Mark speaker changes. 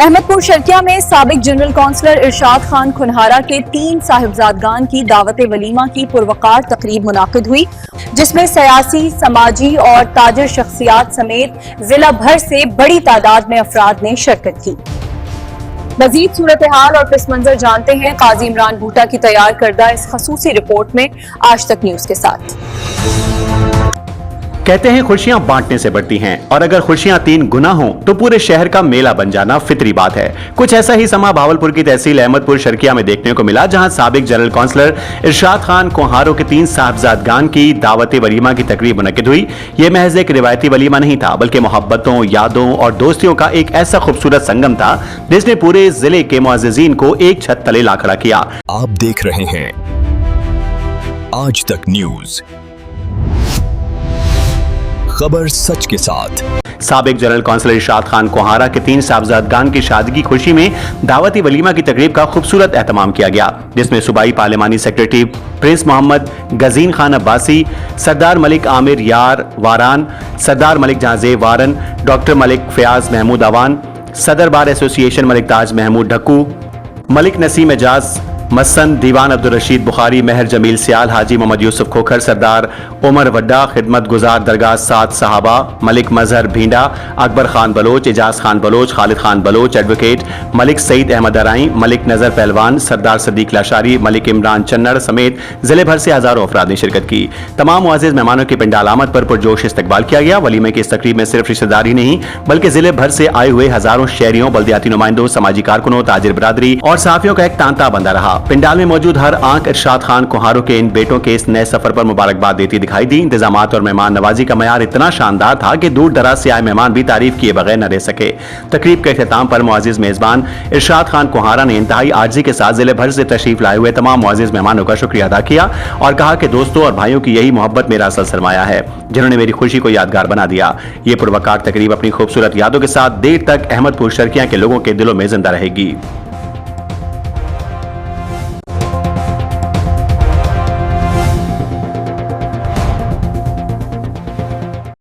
Speaker 1: احمدپور شرکیہ میں سابق general counsellor ارشاد خان کھنہارا کے 3 صاحبزادگان کی دعوت ولیمہ کی پروقار تقریب منعقد ہوئی، جس میں سیاسی، سماجی اور تاجر شخصیات سمیت ضلع بھر سے بڑی تعداد میں افراد نے شرکت کی۔ مزید صورتحال اور پس منظر جانتے ہیں قاضی عمران بھوٹا کی تیار کردہ اس خصوصی رپورٹ میں آج تک نیوز کے ساتھ۔
Speaker 2: کہتے ہیں خوشیاں بانٹنے سے بڑھتی ہیں، اور اگر خوشیاں 3 گنا ہوں تو پورے شہر کا میلہ بن جانا فطری بات ہے۔ کچھ ایسا ہی سما بھاولپور کی تحصیل احمدپور شرکیہ میں دیکھنے کو ملا، جہاں سابق جنرل کونسلر ارشاد خان کھنہارا کے 3 صاحبزادگان کی دعوت ولیمہ کی تقریب منعقد ہوئی۔ یہ محض ایک روایتی ولیمہ نہیں تھا، بلکہ محبتوں، یادوں اور دوستیوں کا ایک ایسا خوبصورت سنگم تھا جس نے پورے ضلع کے معززین کو ایک چھت تلے لا کھڑا کیا۔
Speaker 3: آپ دیکھ رہے ہیں آج تک نیوز، خبر سچ کے ساتھ۔
Speaker 2: سابق جنرل کونسلر ارشاد خان کھنہارا کے 3 صاحبزادگان کی شادی کی خوشی میں دعوتی ولیمہ کی تقریب کا خوبصورت اہتمام کیا گیا، جس میں صوبائی پارلیمانی سیکریٹری پرنس محمد گزین خان عباسی، سردار ملک عامر یار واران، سردار ملک جہاں زیب وارن، ڈاکٹر ملک فیاض محمود اوان، صدر بار ایسوسی ایشن ملک تاج محمود ڈھکو، ملک نسیم اعجاز مسن، دیوان عبدالرشید بخاری، مہر جمیل سیال، حاجی محمد یوسف کھوکھر، سردار عمر وڈا، خدمت گزار درگاہ 7 صحابہ، ملک مظہر بھینڈا، اکبر خان بلوچ، اعجاز خان بلوچ، خالد خان بلوچ، ایڈوکیٹ ملک سعید احمد ارائیں، ملک نظر پہلوان، سردار صدیق لاشاری، ملک عمران چنڑ سمیت ضلع بھر سے ہزاروں افراد نے شرکت کی۔ تمام معزز مہمانوں کی پنڈال آمد پر پرجوش استقبال کیا گیا۔ ولیمے کی اس تقریب میں صرف رشتہ دار ہی نہیں بلکہ ضلع بھر سے آئے ہوئے ہزاروں شہریوں، بلدیاتی نمائندوں، سماجی کارکنوں، تاجر برادری اور صحافیوں کا ایک تانتا بندہ رہا۔ پنڈال میں موجود ہر آنکھ ارشاد خان کھنہارا کے ان بیٹوں کے اس نئے سفر پر مبارکباد دیتی دکھائی دی۔ انتظامات اور مہمان نوازی کا معیار اتنا شاندار تھا کہ دور دراز سے آئے مہمان بھی تعریف کیے بغیر نہ رہ سکے۔ تقریب کے اختتام پر معزز میزبان ارشاد خان کھنہارا نے انتہائی عاجزی کے ساتھ ضلع بھر سے تشریف لائے ہوئے تمام معزز مہمانوں کا شکریہ ادا کیا اور کہا کہ دوستوں اور بھائیوں کی یہی محبت میرا اصل سرمایہ ہے، جنہوں نے میری خوشی کو یادگار بنا دیا۔ یہ پروقار تقریب اپنی خوبصورت یادوں کے ساتھ دیر تک احمدپور شرکیہ کے لوگوں کے دلوں میں زندہ رہے گی۔